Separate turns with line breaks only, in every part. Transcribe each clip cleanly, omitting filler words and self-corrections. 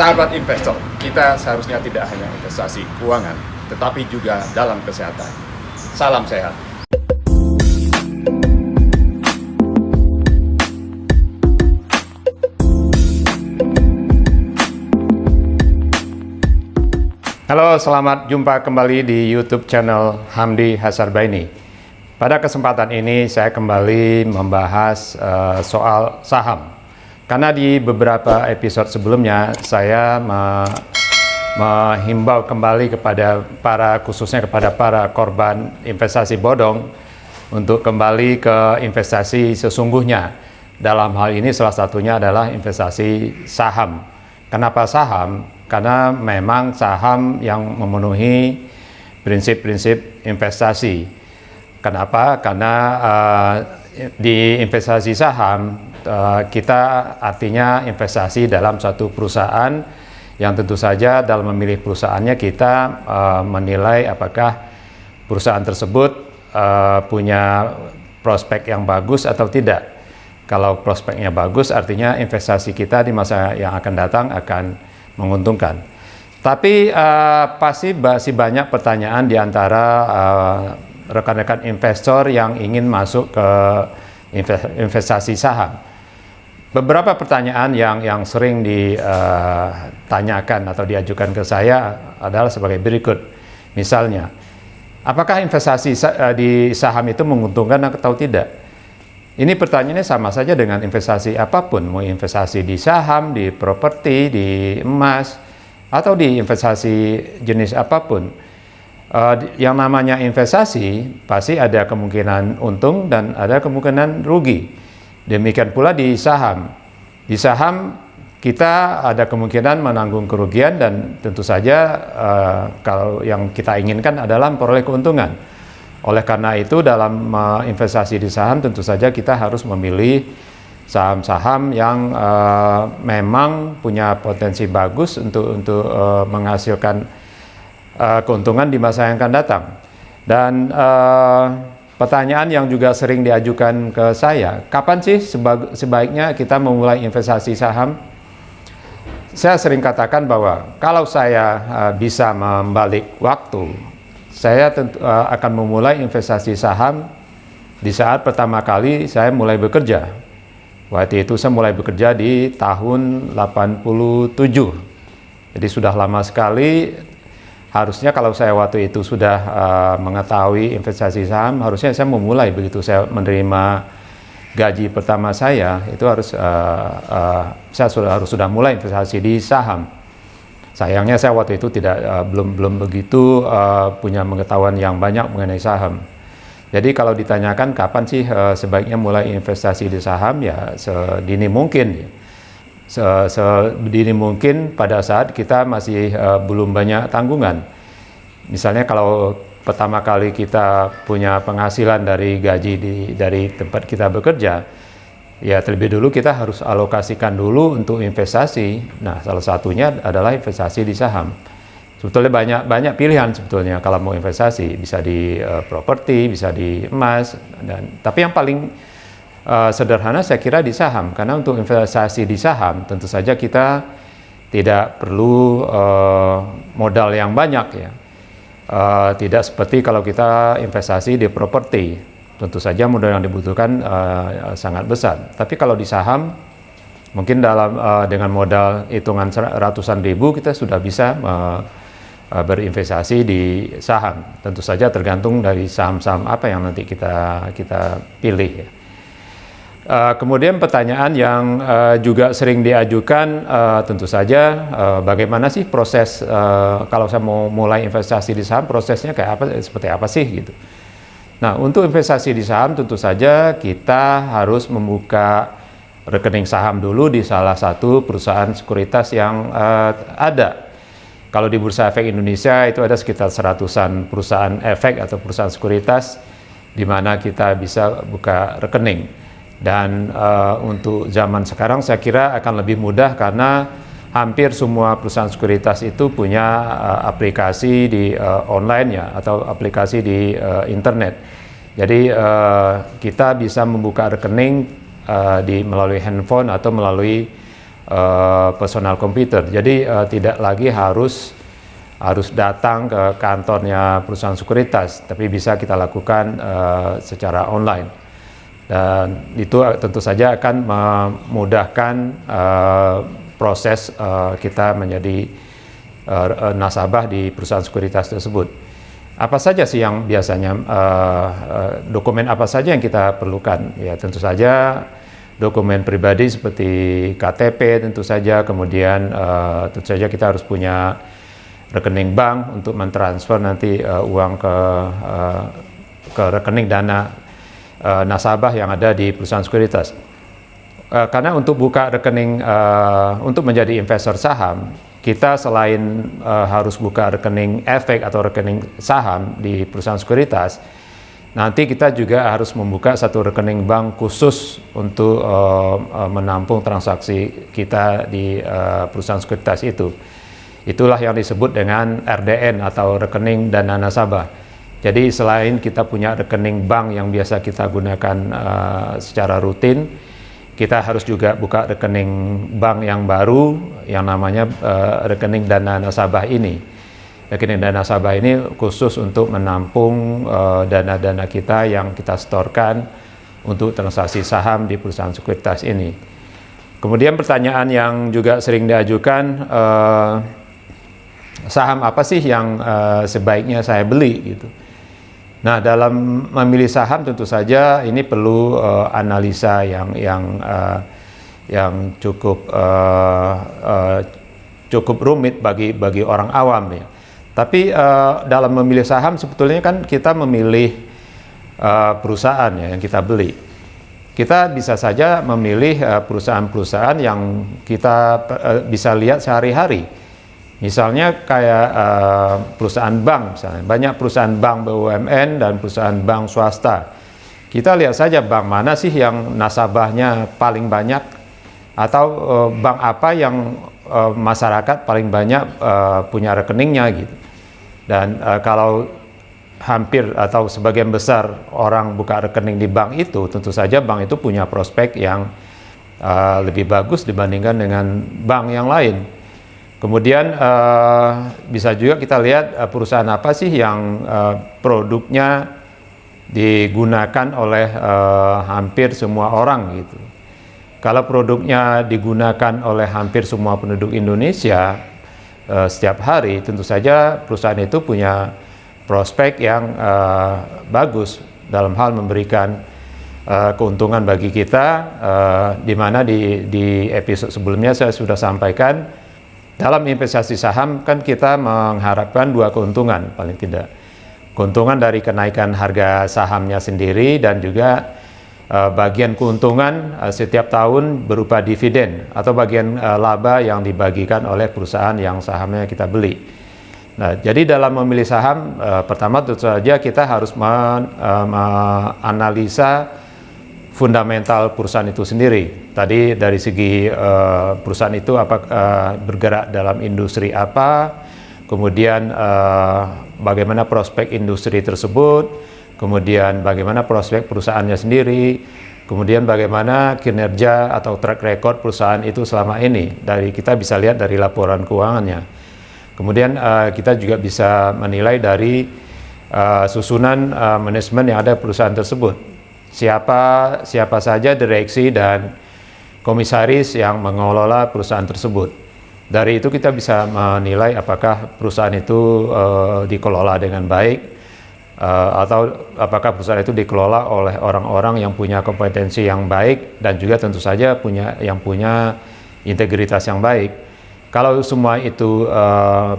Sahabat investor, kita seharusnya tidak hanya investasi keuangan, tetapi juga dalam kesehatan. Salam sehat. Halo, selamat jumpa kembali di YouTube channel Hamdi Hasarbaini. Pada kesempatan ini saya kembali membahas soal saham. Karena di beberapa episode sebelumnya saya menghimbau kembali khususnya kepada para korban investasi bodong untuk kembali ke investasi sesungguhnya. Dalam hal ini salah satunya adalah investasi saham. Kenapa saham? Karena memang saham yang memenuhi prinsip-prinsip investasi. Kenapa? Karena di investasi saham kita artinya investasi dalam suatu perusahaan yang tentu saja dalam memilih perusahaannya kita menilai apakah perusahaan tersebut punya prospek yang bagus atau tidak. Kalau prospeknya bagus artinya investasi kita di masa yang akan datang akan menguntungkan. Tapi pasti masih banyak pertanyaan di antara rekan-rekan investor yang ingin masuk ke investasi saham. Beberapa pertanyaan yang sering ditanyakan atau diajukan ke saya adalah sebagai berikut. Misalnya, apakah investasi di saham itu menguntungkan atau tidak? Ini pertanyaannya sama saja dengan investasi apapun, mau investasi di saham, di properti, di emas, atau di investasi jenis apapun. Yang namanya investasi pasti ada kemungkinan untung dan ada kemungkinan rugi. Demikian pula di saham. Di saham kita ada kemungkinan menanggung kerugian dan tentu saja kalau yang kita inginkan adalah memperoleh keuntungan. Oleh karena itu dalam investasi di saham tentu saja kita harus memilih saham-saham yang memang punya potensi bagus untuk menghasilkan keuntungan di masa yang akan datang. Dan pertanyaan yang juga sering diajukan ke saya, kapan sih sebaiknya kita memulai investasi saham? Saya sering katakan bahwa kalau saya bisa membalik waktu, saya tentu akan memulai investasi saham di saat pertama kali saya mulai bekerja. Waktu itu saya mulai bekerja di tahun 87. Jadi sudah lama sekali. Harusnya kalau saya waktu itu sudah mengetahui investasi saham, harusnya saya memulai begitu saya menerima gaji pertama saya, itu saya sudah mulai investasi di saham. Sayangnya saya waktu itu belum begitu punya pengetahuan yang banyak mengenai saham. Jadi kalau ditanyakan kapan sih sebaiknya mulai investasi di saham, ya sedini mungkin. Sedini mungkin pada saat kita masih belum banyak tanggungan. Misalnya kalau pertama kali kita punya penghasilan dari gaji dari tempat kita bekerja, ya terlebih dulu kita harus alokasikan dulu untuk investasi. Nah, salah satunya adalah investasi di saham. Sebetulnya banyak pilihan sebetulnya kalau mau investasi, bisa di properti, bisa di emas, tapi yang paling sederhana saya kira di saham, karena untuk investasi di saham tentu saja kita tidak perlu modal yang banyak ya. Tidak seperti kalau kita investasi di properti, tentu saja modal yang dibutuhkan sangat besar. Tapi kalau di saham mungkin dengan modal hitungan ratusan ribu kita sudah bisa berinvestasi di saham. Tentu saja tergantung dari saham-saham apa yang nanti kita pilih ya. Kemudian pertanyaan yang juga sering diajukan tentu saja bagaimana sih proses kalau saya mau mulai investasi di saham, prosesnya seperti apa sih gitu. Nah, untuk investasi di saham tentu saja kita harus membuka rekening saham dulu di salah satu perusahaan sekuritas yang ada. Kalau di Bursa Efek Indonesia itu ada sekitar 100-an perusahaan efek atau perusahaan sekuritas di mana kita bisa buka rekening. Dan untuk zaman sekarang saya kira akan lebih mudah karena hampir semua perusahaan sekuritas itu punya aplikasi di online ya, atau aplikasi di internet. Jadi kita bisa membuka rekening melalui handphone atau melalui personal komputer. Jadi tidak lagi harus datang ke kantornya perusahaan sekuritas, tapi bisa kita lakukan secara online. Dan itu tentu saja akan memudahkan proses kita menjadi nasabah di perusahaan sekuritas tersebut. Apa saja sih yang biasanya dokumen apa saja yang kita perlukan? Ya tentu saja dokumen pribadi seperti KTP tentu saja, kemudian tentu saja kita harus punya rekening bank untuk mentransfer nanti uang ke rekening dana nasabah yang ada di perusahaan sekuritas. Karena untuk buka rekening untuk menjadi investor saham, kita selain harus buka rekening efek atau rekening saham di perusahaan sekuritas, nanti kita juga harus membuka satu rekening bank khusus untuk menampung transaksi kita di perusahaan sekuritas itu. Itulah yang disebut dengan RDN atau rekening dana nasabah. Jadi selain kita punya rekening bank yang biasa kita gunakan secara rutin, kita harus juga buka rekening bank yang baru yang namanya rekening dana nasabah ini. Rekening dana nasabah ini khusus untuk menampung dana-dana kita yang kita setorkan untuk transaksi saham di perusahaan sekuritas ini. Kemudian pertanyaan yang juga sering diajukan, saham apa sih yang sebaiknya saya beli gitu. Nah, dalam memilih saham tentu saja ini perlu analisa yang cukup rumit bagi orang awam ya. Tapi dalam memilih saham sebetulnya kan kita memilih perusahaan ya yang kita beli. Kita bisa saja memilih perusahaan-perusahaan yang kita bisa lihat sehari-hari. Misalnya kayak perusahaan bank, misalnya banyak perusahaan bank BUMN dan perusahaan bank swasta. Kita lihat saja bank mana sih yang nasabahnya paling banyak, atau bank apa yang masyarakat paling banyak punya rekeningnya gitu. Dan kalau hampir atau sebagian besar orang buka rekening di bank itu, tentu saja bank itu punya prospek yang lebih bagus dibandingkan dengan bank yang lain. Kemudian bisa juga kita lihat perusahaan apa sih yang produknya digunakan oleh hampir semua orang gitu. Kalau produknya digunakan oleh hampir semua penduduk Indonesia setiap hari, tentu saja perusahaan itu punya prospek yang bagus dalam hal memberikan keuntungan bagi kita, di mana di episode sebelumnya saya sudah sampaikan. Dalam investasi saham kan kita mengharapkan dua keuntungan paling tidak. Keuntungan dari kenaikan harga sahamnya sendiri dan juga bagian keuntungan setiap tahun berupa dividen atau bagian laba yang dibagikan oleh perusahaan yang sahamnya kita beli. Nah, jadi dalam memilih saham, pertama tentu saja kita harus menganalisa fundamental perusahaan itu sendiri. Tadi dari segi perusahaan itu bergerak dalam industri apa, kemudian bagaimana prospek industri tersebut, kemudian bagaimana prospek perusahaannya sendiri, kemudian bagaimana kinerja atau track record perusahaan itu selama ini. Kita bisa lihat dari laporan keuangannya. Kemudian kita juga bisa menilai dari susunan manajemen yang ada perusahaan tersebut. Siapa saja direksi dan komisaris yang mengelola perusahaan tersebut. Dari itu kita bisa menilai apakah perusahaan itu dikelola dengan baik, atau apakah perusahaan itu dikelola oleh orang-orang yang punya kompetensi yang baik dan juga tentu saja punya integritas yang baik. Kalau semua itu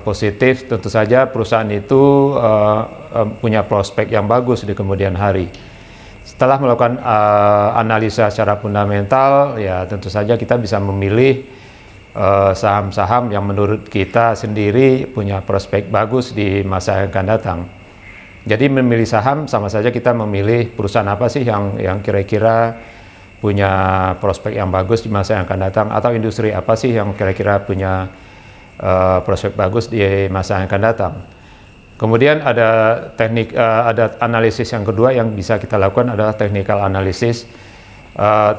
positif, tentu saja perusahaan itu punya prospek yang bagus di kemudian hari. Setelah melakukan analisa secara fundamental, ya tentu saja kita bisa memilih saham-saham yang menurut kita sendiri punya prospek bagus di masa yang akan datang. Jadi memilih saham sama saja kita memilih perusahaan apa sih yang kira-kira punya prospek yang bagus di masa yang akan datang, atau industri apa sih yang kira-kira punya prospek bagus di masa yang akan datang. Kemudian ada analisis yang kedua yang bisa kita lakukan adalah technical analysis.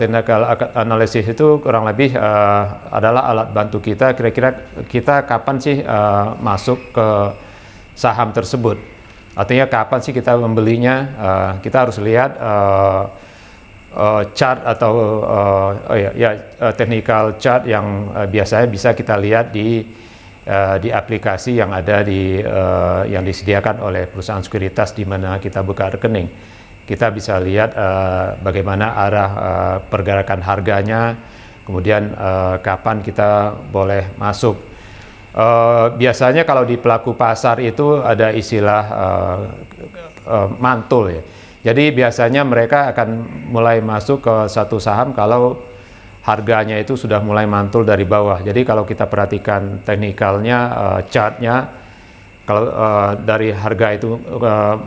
Technical analysis itu kurang lebih adalah alat bantu kita, kira-kira kita kapan sih masuk ke saham tersebut. Artinya kapan sih kita membelinya, kita harus lihat chart atau technical chart yang biasanya bisa kita lihat di aplikasi yang ada yang disediakan oleh perusahaan sekuritas di mana kita buka rekening. Kita bisa lihat bagaimana arah pergerakan harganya, kemudian kapan kita boleh masuk. Biasanya kalau di pelaku pasar itu ada istilah mantul ya. Jadi biasanya mereka akan mulai masuk ke satu saham kalau harganya itu sudah mulai mantul dari bawah. Jadi kalau kita perhatikan teknikalnya, chartnya, kalau dari harga itu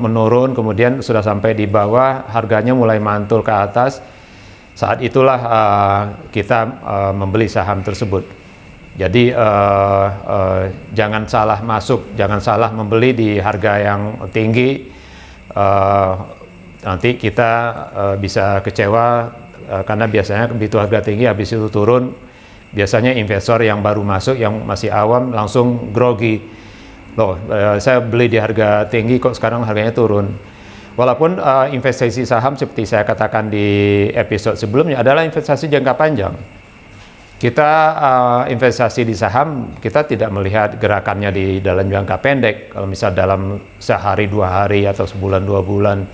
menurun kemudian sudah sampai di bawah, harganya mulai mantul ke atas, saat itulah kita membeli saham tersebut. Jadi jangan salah masuk, jangan salah membeli di harga yang tinggi. Nanti kita bisa kecewa karena biasanya begitu harga tinggi habis itu turun, biasanya investor yang baru masuk yang masih awam langsung grogi. Loh, saya beli di harga tinggi kok sekarang harganya turun. Walaupun investasi saham seperti saya katakan di episode sebelumnya adalah investasi jangka panjang. Kita investasi di saham, kita tidak melihat gerakannya di dalam jangka pendek. Kalau misal dalam sehari, 2 hari, atau sebulan, 2 bulan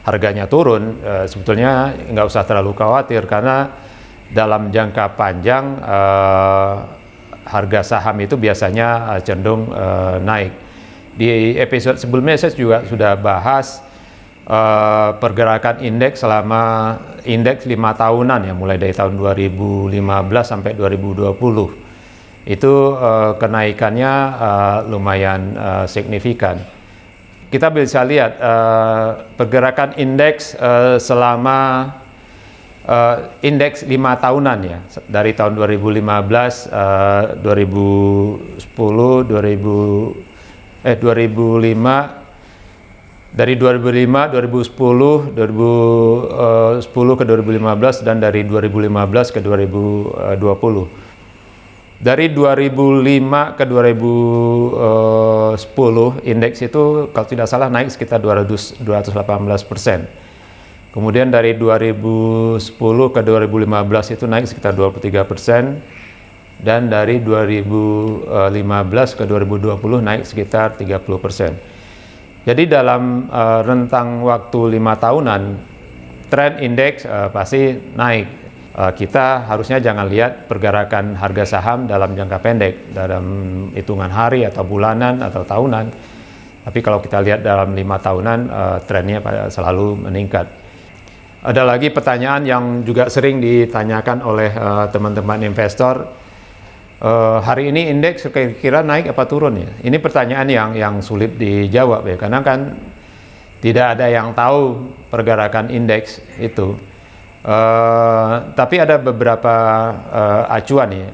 harganya turun, sebetulnya nggak usah terlalu khawatir karena dalam jangka panjang harga saham itu biasanya cenderung naik. Di episode sebelumnya saya juga sudah bahas pergerakan indeks selama indeks 5 tahunan ya, mulai dari tahun 2015 sampai 2020. Itu kenaikannya lumayan signifikan. Kita bisa lihat pergerakan indeks selama indeks 5 tahunan ya, dari tahun 2015, 2010, 2005, dari 2005, 2010, 2010 ke 2015, dan dari 2015 ke 2020. Dari 2005 ke 2010 indeks itu kalau tidak salah naik sekitar 218%. Kemudian dari 2010 ke 2015 itu naik sekitar 23%, dan dari 2015 ke 2020 naik sekitar 30%. Jadi dalam rentang waktu 5 tahunan tren indeks pasti naik. Kita harusnya jangan lihat pergerakan harga saham dalam jangka pendek, dalam hitungan hari atau bulanan atau tahunan. Tapi kalau kita lihat dalam 5 tahunan, trennya selalu meningkat. Ada lagi pertanyaan yang juga sering ditanyakan oleh teman-teman investor. Hari ini indeks kira-kira naik apa turun ya? Ini pertanyaan yang sulit dijawab ya, karena kan tidak ada yang tahu pergerakan indeks itu. Tapi ada beberapa acuan ya.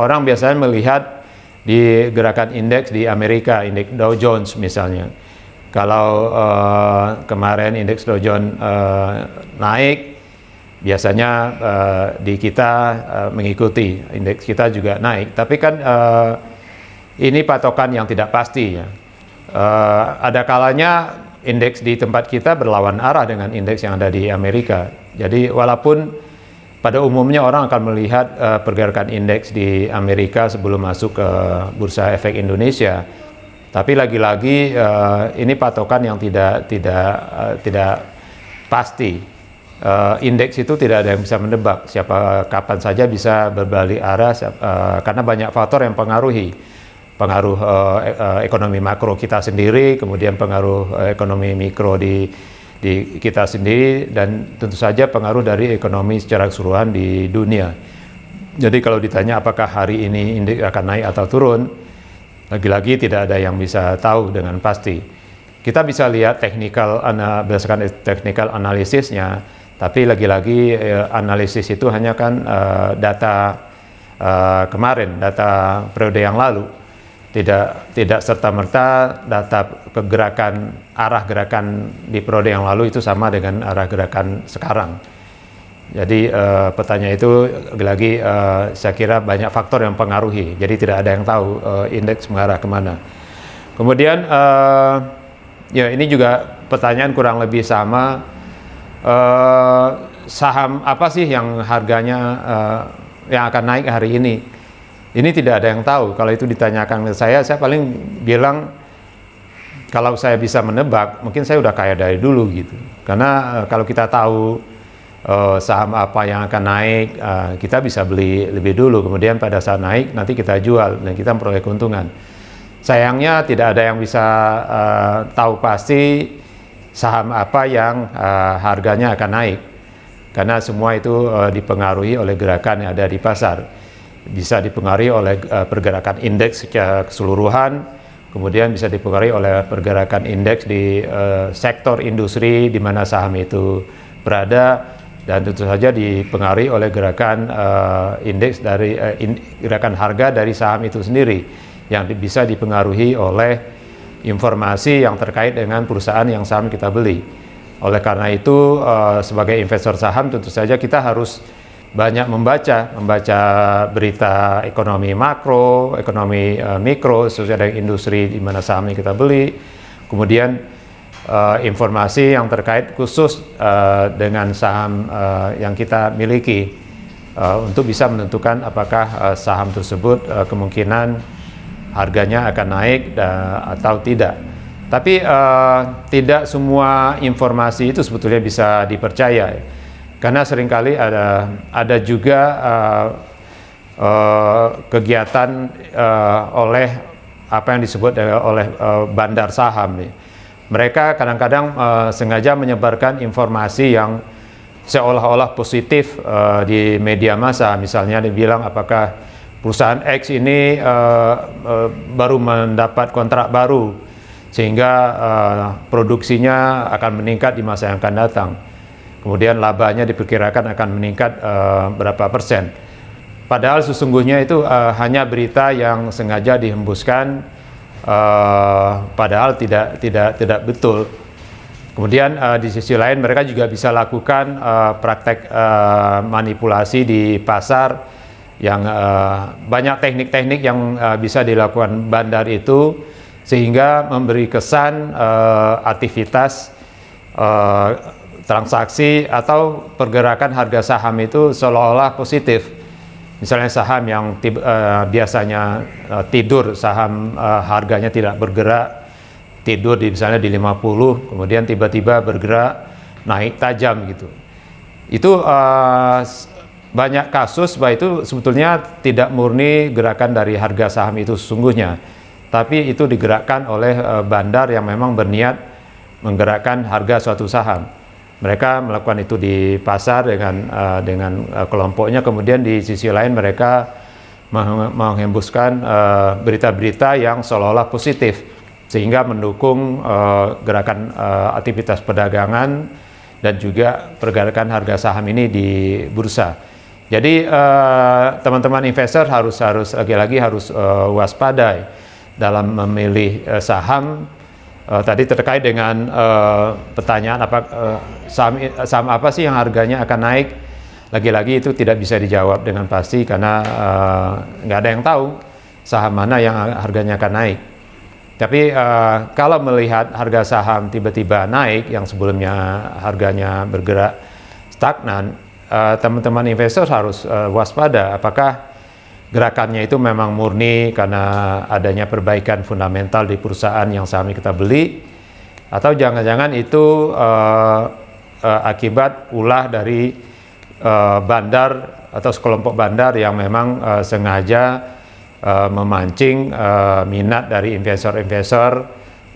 Orang biasanya melihat di gerakan indeks di Amerika, indeks Dow Jones misalnya. Kalau kemarin indeks Dow Jones naik, biasanya di kita mengikuti, indeks kita juga naik. Tapi kan ini patokan yang tidak pasti ya. Ada kalanya indeks di tempat kita berlawan arah dengan indeks yang ada di Amerika. Jadi walaupun pada umumnya orang akan melihat pergerakan indeks di Amerika sebelum masuk ke Bursa Efek Indonesia, tapi lagi-lagi ini patokan yang tidak pasti. Indeks itu tidak ada yang bisa menebak kapan saja bisa berbalik arah, karena banyak faktor yang pengaruh ekonomi makro kita sendiri, kemudian pengaruh ekonomi mikro di kita sendiri, dan tentu saja pengaruh dari ekonomi secara keseluruhan di dunia. Jadi kalau ditanya apakah hari ini indeks akan naik atau turun, lagi-lagi tidak ada yang bisa tahu dengan pasti. Kita bisa lihat berdasarkan technical analisisnya, tapi lagi-lagi analisis itu hanya kan data kemarin, data periode yang lalu. Tidak serta-merta data arah gerakan di periode yang lalu itu sama dengan arah gerakan sekarang. Jadi pertanyaan itu lagi saya kira banyak faktor yang mempengaruhi. Jadi tidak ada yang tahu indeks mengarah kemana. Kemudian ya ini juga pertanyaan kurang lebih sama. Saham apa sih yang harganya yang akan naik hari ini? Ini tidak ada yang tahu. Kalau itu ditanyakan ke saya paling bilang kalau saya bisa menebak, mungkin saya udah kaya dari dulu gitu. Karena kalau kita tahu saham apa yang akan naik, kita bisa beli lebih dulu. Kemudian pada saat naik nanti kita jual dan kita memperoleh keuntungan. Sayangnya tidak ada yang bisa tahu pasti saham apa yang harganya akan naik. Karena semua itu dipengaruhi oleh gerakan yang ada di pasar. Bisa dipengaruhi oleh pergerakan indeks secara keseluruhan, kemudian bisa dipengaruhi oleh pergerakan indeks di sektor industri di mana saham itu berada, dan tentu saja dipengaruhi oleh gerakan indeks dari gerakan harga dari saham itu sendiri yang bisa dipengaruhi oleh informasi yang terkait dengan perusahaan yang saham kita beli. Oleh karena itu sebagai investor saham tentu saja kita harus banyak membaca berita ekonomi makro, ekonomi mikro sesuai dengan industri di mana saham yang kita beli. Kemudian informasi yang terkait khusus dengan saham yang kita miliki untuk bisa menentukan apakah saham tersebut kemungkinan harganya akan naik atau tidak. Tapi tidak semua informasi itu sebetulnya bisa dipercaya, karena seringkali ada juga kegiatan oleh apa yang disebut oleh bandar saham nih. Mereka kadang-kadang sengaja menyebarkan informasi yang seolah-olah positif di media massa. Misalnya dibilang apakah perusahaan X ini baru mendapat kontrak baru sehingga produksinya akan meningkat di masa yang akan datang. Kemudian labanya diperkirakan akan meningkat berapa persen. Padahal sesungguhnya itu hanya berita yang sengaja dihembuskan, padahal tidak betul. Kemudian di sisi lain mereka juga bisa lakukan praktek manipulasi di pasar yang banyak teknik-teknik yang bisa dilakukan bandar itu, sehingga memberi kesan aktivitas transaksi atau pergerakan harga saham itu seolah-olah positif. Misalnya saham yang biasanya tidur, saham harganya tidak bergerak, tidur misalnya di 50, kemudian tiba-tiba bergerak naik tajam gitu. Itu banyak kasus bahwa itu sebetulnya tidak murni gerakan dari harga saham itu sesungguhnya, tapi itu digerakkan oleh bandar yang memang berniat menggerakkan harga suatu saham. Mereka melakukan itu di pasar dengan kelompoknya, kemudian di sisi lain mereka menghembuskan berita-berita yang seolah-olah positif sehingga mendukung gerakan aktivitas perdagangan dan juga pergerakan harga saham ini di bursa. Jadi teman-teman investor harus lagi-lagi harus waspada dalam memilih saham. Tadi terkait dengan pertanyaan saham apa sih yang harganya akan naik, lagi-lagi itu tidak bisa dijawab dengan pasti karena nggak ada yang tahu saham mana yang harganya akan naik. Tapi kalau melihat harga saham tiba-tiba naik yang sebelumnya harganya bergerak stagnan, teman-teman investor harus waspada apakah gerakannya itu memang murni karena adanya perbaikan fundamental di perusahaan yang sahamnya kita beli, atau jangan-jangan itu akibat ulah dari bandar atau sekelompok bandar yang memang sengaja memancing minat dari investor-investor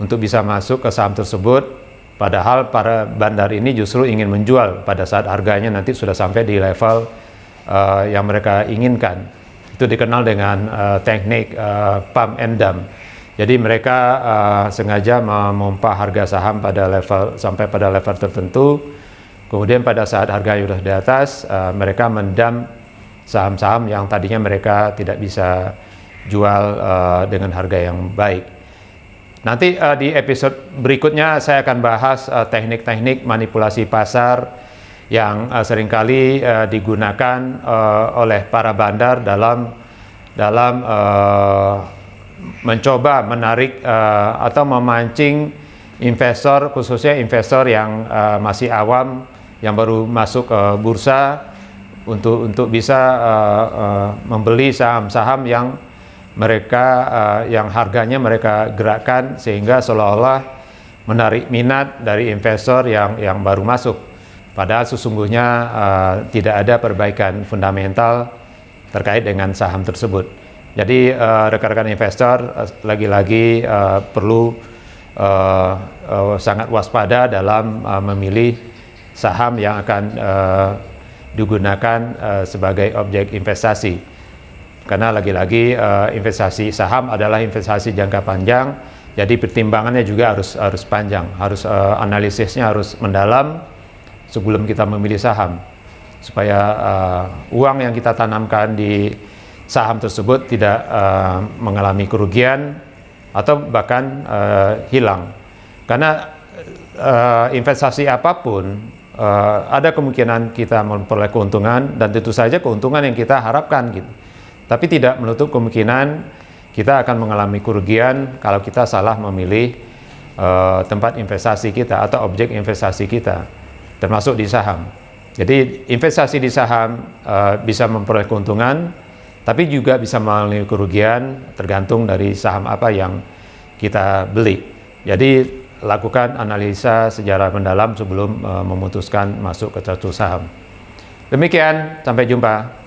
untuk bisa masuk ke saham tersebut, padahal para bandar ini justru ingin menjual pada saat harganya nanti sudah sampai di level yang mereka inginkan. Itu dikenal dengan teknik pump and dump. Jadi mereka sengaja memompa harga saham sampai pada level tertentu. Kemudian pada saat harga sudah di atas, mereka mendump saham-saham yang tadinya mereka tidak bisa jual dengan harga yang baik. Nanti di episode berikutnya saya akan bahas teknik-teknik manipulasi pasar yang seringkali digunakan oleh para bandar dalam mencoba menarik atau memancing investor, khususnya investor yang masih awam, yang baru masuk ke bursa, untuk bisa membeli saham-saham yang yang harganya mereka gerakkan, sehingga seolah-olah menarik minat dari investor yang baru masuk. Padahal sesungguhnya tidak ada perbaikan fundamental terkait dengan saham tersebut. Jadi rekan-rekan investor lagi-lagi perlu sangat waspada dalam memilih saham yang akan digunakan sebagai objek investasi. Karena lagi-lagi investasi saham adalah investasi jangka panjang, jadi pertimbangannya juga harus panjang, analisisnya harus mendalam sebelum kita memilih saham, supaya uang yang kita tanamkan di saham tersebut tidak mengalami kerugian atau bahkan hilang. Karena investasi apapun ada kemungkinan kita memperoleh keuntungan, dan tentu saja keuntungan yang kita harapkan gitu. Tapi tidak menutup kemungkinan kita akan mengalami kerugian kalau kita salah memilih tempat investasi kita atau objek investasi kita, termasuk di saham. Jadi investasi di saham bisa memperoleh keuntungan, tapi juga bisa mengalami kerugian tergantung dari saham apa yang kita beli. Jadi lakukan analisa secara mendalam sebelum memutuskan masuk ke suatu saham. Demikian, sampai jumpa.